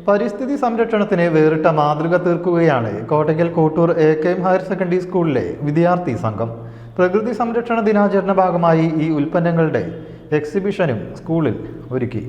പരിസ്ഥിതി സംരക്ഷണത്തിന് വേറിട്ട മാതൃക തീർക്കുകയാണ് കോട്ടയ്ക്കൽ കോട്ടൂർ എ.കെ.എം. ഹയർ സെക്കൻഡറി സ്കൂളിലെ വിദ്യാർത്ഥി സംഘം. പ്രകൃതി സംരക്ഷണ ദിനാചരണ ഭാഗമായി ഈ ഉൽപ്പന്നങ്ങളുടെ എക്സിബിഷനും സ്കൂളിൽ ഒരുക്കി.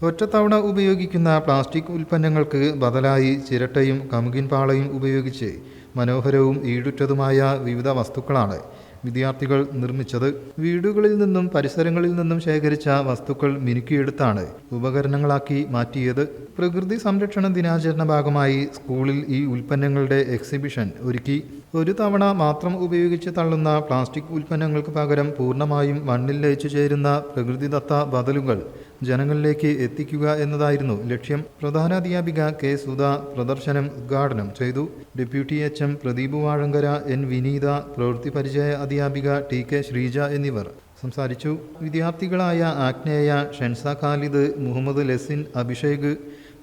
ഒറ്റത്തവണ ഉപയോഗിക്കുന്ന പ്ലാസ്റ്റിക് ഉൽപ്പന്നങ്ങൾക്ക് ബദലായി ചിരട്ടയും കമുകിൻ പാളയും ഉപയോഗിച്ച് മനോഹരവും ഈടുറ്റതുമായ വിവിധ വസ്തുക്കളാണ് വിദ്യാർത്ഥികൾ നിർമ്മിച്ചത്. വീടുകളിൽ നിന്നും പരിസരങ്ങളിൽ നിന്നും ശേഖരിച്ച വസ്തുക്കൾ മിനുക്കിയെടുത്താണ് ഉപകരണങ്ങളാക്കി മാറ്റിയത്. പ്രകൃതി സംരക്ഷണ ദിനാചരണ ഭാഗമായി സ്കൂളിൽ ഈ ഉൽപ്പന്നങ്ങളുടെ എക്സിബിഷൻ ഒരുക്കി. ഒരു തവണ മാത്രം ഉപയോഗിച്ച് തള്ളുന്ന പ്ലാസ്റ്റിക് ഉൽപ്പന്നങ്ങൾക്ക് പകരം പൂർണ്ണമായും മണ്ണിൽ ലയിച്ചു ചേരുന്ന പ്രകൃതിദത്ത ബദലുകൾ ജനങ്ങളിലേക്ക് എത്തിക്കുക എന്നതായിരുന്നു ലക്ഷ്യം. പ്രധാനാധ്യാപിക കെ. സുധ പ്രദർശനം ഉദ്ഘാടനം ചെയ്തു. ഡെപ്യൂട്ടി എച്ച്.എം. പ്രദീപ് വാഴങ്കര, എൻ. വിനീത, പ്രവൃത്തി പരിചയ അധ്യാപിക ടി. കെ. ശ്രീജ എന്നിവർ സംസാരിച്ചു. വിദ്യാർത്ഥികളായ ആഗ്നേയ, ഷെൻസ ഖാലിദ്, മുഹമ്മദ് ലെസിൻ, അഭിഷേക്,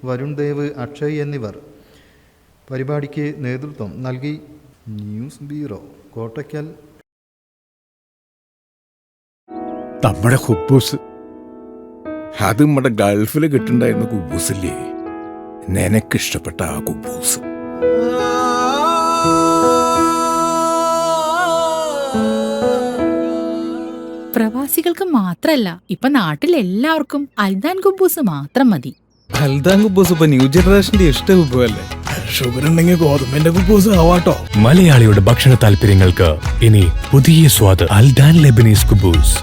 വരുൺ ദേവ്, അക്ഷയ് എന്നിവർ പരിപാടിക്ക് നേതൃത്വം നൽകി. News bureau, Kottakkal. നമ്മുടെ കുബൂസ്, അത് നമ്മുടെ ഗൾഫിൽ കിട്ടുണ്ടായിരുന്ന കുബൂസില്ലേ, നിനക്കിഷ്ടപ്പെട്ട ആ കുബൂസ്. പ്രവാസികൾക്ക് മാത്രല്ല, ഇപ്പൊ നാട്ടിലെല്ലാവർക്കും അൽദാൻ കുബൂസ് മാത്രം മതി. അൽദാൻ കുബൂസ് ഇപ്പൊ ന്യൂ ജനറേഷന്റെ ഇഷ്ട കുബുവല്ലേ. ഷുഗർ ഉണ്ടെങ്കിൽ ഗോതമ്പിന്റെ കുബൂസ് ആവാട്ടോ. മലയാളിയുടെ ഭക്ഷണ താല്പര്യങ്ങൾക്ക് ഇനി പുതിയ സ്വാദ്. അൽദാൻ ലെബനീസ് കുബൂസ്.